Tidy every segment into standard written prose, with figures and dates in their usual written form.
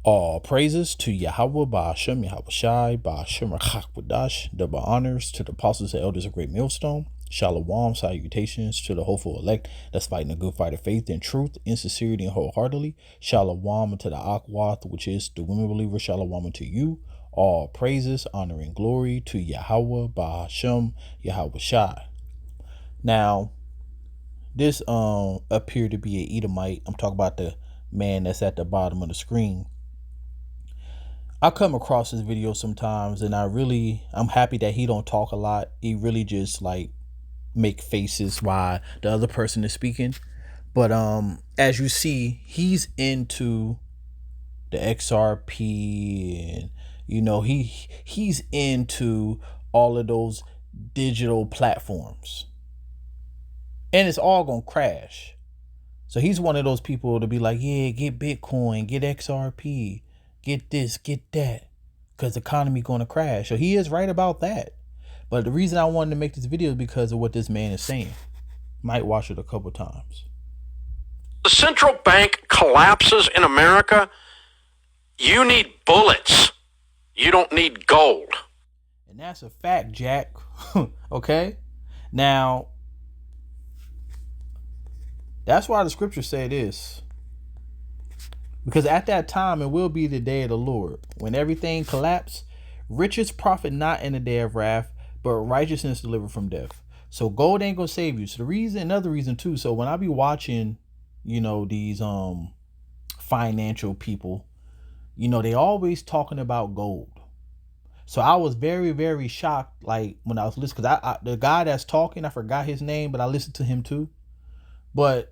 All praises to Yahweh, Ba'ashem, Yahweh Shai, Ba'ashem, Rachak double honors to the apostles and elders of Great Millstone. Shalom, salutations to the hopeful elect that's fighting a good fight of faith and truth, in sincerity and wholeheartedly. Shalom to the Akwath, which is the women believer. Shalom to you. All praises, honor, and glory to Yahweh, Ba'ashem, Yahweh Shai. Now, this appeared to be an Edomite. I'm talking about the man that's at the bottom of the screen. I come across his video sometimes and I'm happy that he don't talk a lot. He really just like make faces while the other person is speaking. But as you see, he's into the XRP and he's into all of those digital platforms. And it's all gonna crash. So he's one of those people to be like, yeah, get Bitcoin, get XRP, get this, get that, because the economy going to crash. So he is right about that. But the reason I wanted to make this video is because of what this man is saying. Might watch it a couple times. The central bank collapses in America. You need bullets. You don't need gold. And that's a fact, Jack. Okay? Now, that's why the scripture say this. Because at that time, it will be the day of the Lord. When everything collapse, riches profit not in the day of wrath, but righteousness delivered from death. So gold ain't gonna save you. So another reason too. So when I be watching, these financial people, they always talking about gold. So I was very, very shocked, like when I was listening, because the guy that's talking, I forgot his name, but I listened to him too. But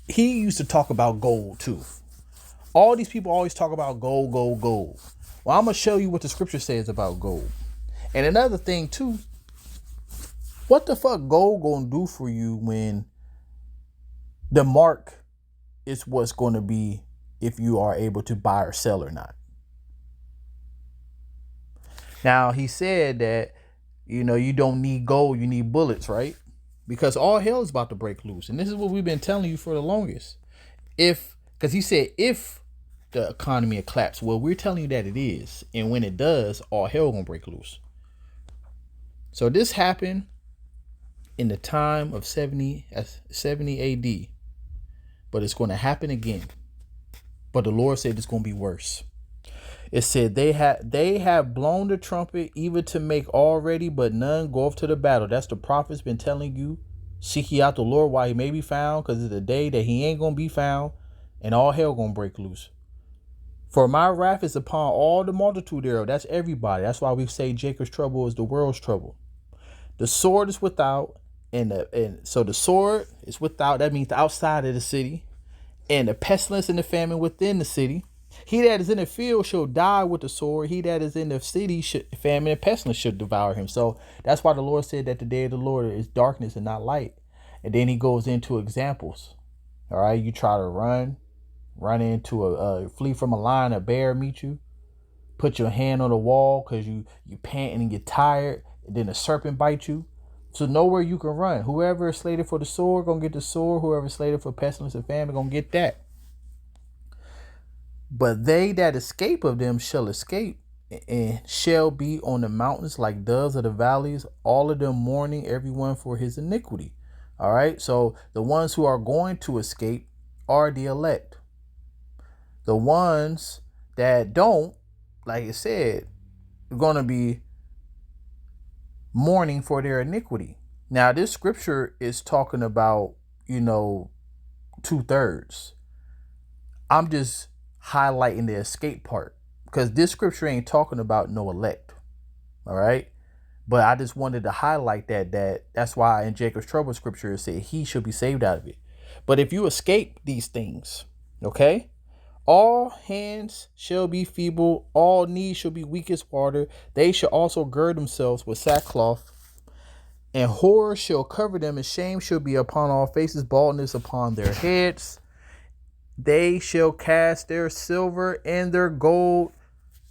he used to talk about gold too. All these people always talk about gold, gold, gold. Well, I'm going to show you what the scripture says about gold. And another thing too, what the fuck gold going to do for you when the mark is what's going to be if you are able to buy or sell or not? Now, he said that, you don't need gold, you need bullets, right? Because all hell is about to break loose. And this is what we've been telling you for the longest. Because he said, if the economy collapses, well, we're telling you that it is. And when it does, all hell gonna break loose. So this happened in the time of 70 AD. But it's going to happen again. But the Lord said it's going to be worse. It said they have blown the trumpet even to make all ready, but none go off to the battle. That's the prophet's been telling you. Seek ye out the Lord while he may be found, because it's the day that he ain't gonna be found, and all hell gonna break loose. For my wrath is upon all the multitude thereof. That's everybody. That's why we say Jacob's trouble is the world's trouble. The sword is without, and so the sword is without. That means outside of the city, and the pestilence and the famine within the city. He that is in the field shall die with the sword. He that is in the city, famine and pestilence should devour him. So that's why the Lord said that the day of the Lord is darkness and not light. And then he goes into examples. All right, you try to run into flee from a lion, a bear meet you. Put your hand on the wall because you panting and get tired. And then a serpent bite you. So nowhere you can run. Whoever is slated for the sword gonna get the sword. Whoever is slated for pestilence and famine gonna get that. But they that escape of them shall escape, and shall be on the mountains like doves of the valleys, all of them mourning, everyone for his iniquity. All right. So the ones who are going to escape are the elect. The ones that don't, like it said, are going to be mourning for their iniquity. Now, this scripture is talking about, 2/3. I'm just highlighting the escape part, because this scripture ain't talking about no elect. All right. But I just wanted to highlight that's why in Jacob's trouble scripture it said he should be saved out of it. But if you escape these things, okay, all hands shall be feeble, all knees shall be weak as water. They shall also gird themselves with sackcloth, and horror shall cover them, and shame shall be upon all faces, baldness upon their heads. They shall cast their silver, and their gold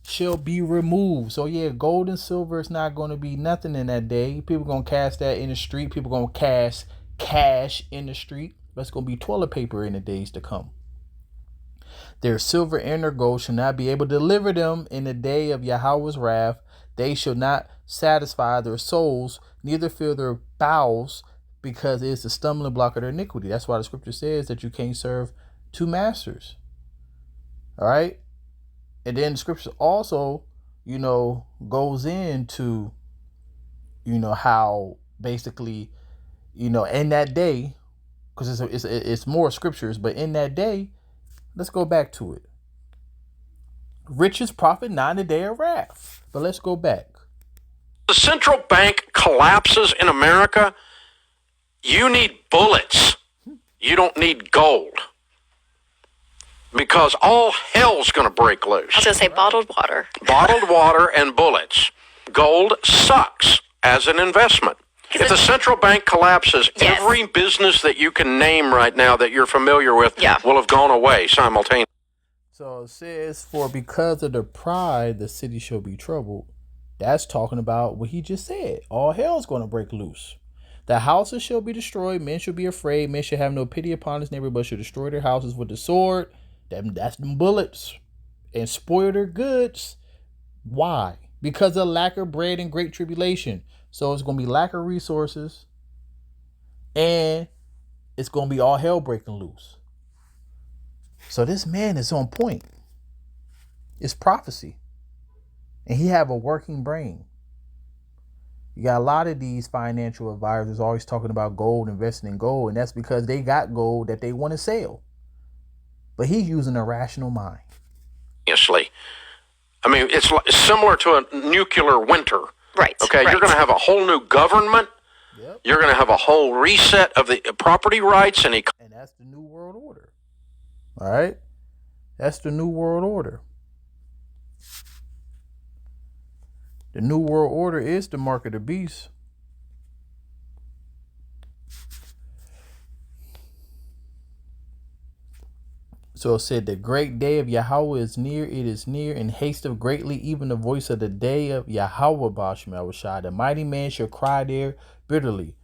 shall be removed. So yeah, gold and silver is not going to be nothing in that day. People going to cast that in the street. People going to cast cash in the street. That's going to be toilet paper in the days to come. Their silver and their gold shall not be able to deliver them in the day of Yahweh's wrath. They shall not satisfy their souls, neither fill their bowels, because it is the stumbling block of their iniquity. That's why the scripture says that you can't serve two masters. All right. And then the scripture also, goes into, how basically, in that day, because it's more scriptures, but in that day, let's go back to it. Riches profit not in the day of wrath. But let's go back. The central bank collapses in America. You need bullets. You don't need gold. Because all hell's going to break loose. I was going to say bottled water. Bottled water and bullets. Gold sucks as an investment. If the central bank collapses, yes, every business that you can name right now that you're familiar with will have gone away simultaneously. So it says, for because of the pride, the city shall be troubled. That's talking about what he just said. All hell's going to break loose. The houses shall be destroyed. Men shall be afraid. Men shall have no pity upon his neighbor, but shall destroy their houses with the sword. That's them bullets. And spoil their goods. Why? Because of lack of bread and great tribulation. So it's going to be lack of resources. And it's going to be all hell breaking loose. So this man is on point. It's prophecy. And he have a working brain. You got a lot of these financial advisors always talking about gold, investing in gold. And that's because they got gold that they want to sell. But he's using a rational mind. I mean, it's similar to a nuclear winter. Right. Okay, right. You're going to have a whole new government. Yep. You're going to have a whole reset of the property rights. And that's the New World Order. All right? That's the New World Order. The New World Order is the mark of the beast. So it said, the great day of Yahweh is near, it is near, and hasteth greatly, even the voice of the day of Yahweh Bashmel. The mighty man shall cry there bitterly.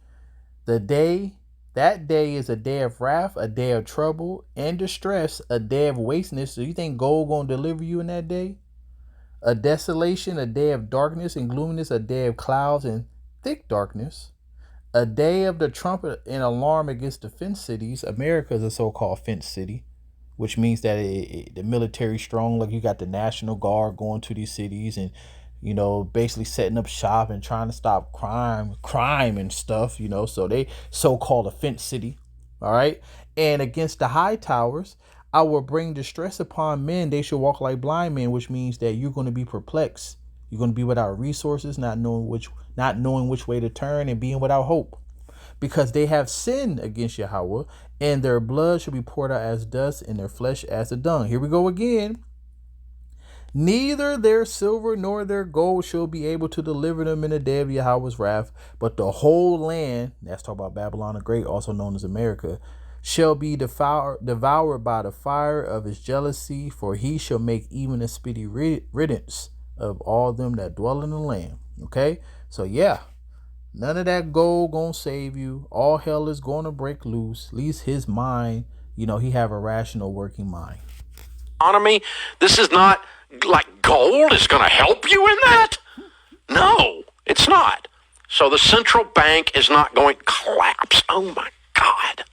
That day is a day of wrath, a day of trouble and distress, a day of wasteness. So you think gold gonna deliver you in that day? A desolation, a day of darkness and gloominess, a day of clouds and thick darkness, a day of the trumpet and alarm against the fenced cities. America is a so-called fenced city, which means that the military strong. Like you got the National Guard going to these cities and, basically setting up shop and trying to stop crime and stuff, so they so-called a fenced city. All right. And against the high towers, I will bring distress upon men. They shall walk like blind men, which means that you're going to be perplexed. You're going to be without resources, not knowing which way to turn, and being without hope, because they have sinned against Yahweh, and their blood shall be poured out as dust, and their flesh as the dung. Here we go again. Neither their silver nor their gold shall be able to deliver them in the day of Yahweh's wrath, but the whole land, that's talking about Babylon the Great, also known as America, shall be devoured by the fire of his jealousy, for he shall make even a speedy riddance of all them that dwell in the land. Okay, so yeah, none of that gold gonna save you. All hell is gonna break loose. At least his mind, he have a rational working mind. Economy. This is not like gold is going to help you in that. No, it's not. So the central bank is not going to collapse. Oh my God.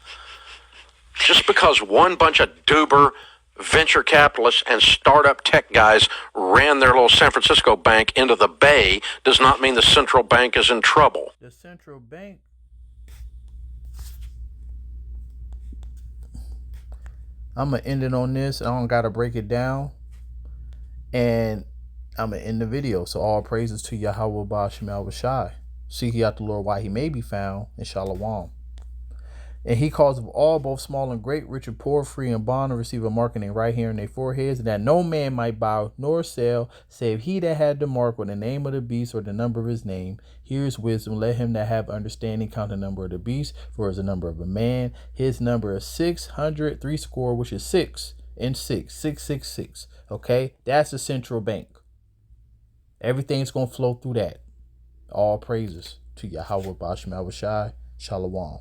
Just because one bunch of Duber venture capitalists and startup tech guys ran their little San Francisco bank into the bay does not mean the central bank is in trouble. The central bank, I'm going to end it on this. I don't got to break it down. And I'm going to end the video. So all praises to Yahweh Ba'Shem Al-Bashai. Seek ye out the Lord while he may be found, in Shalom. And he calls of all, both small and great, rich and poor, free and bond, to receive a mark in their right hand and their foreheads, and that no man might buy nor sell, save he that had the mark, or the name of the beast, or the number of his name. Here is wisdom. Let him that have understanding count the number of the beast, for it is the number of a man. His number is 600, threescore, which is 6 and 6, 666. Okay, that's the central bank. Everything's gonna flow through that. All praises to Yahweh Ba'Shem Al-Bashai. Shalom.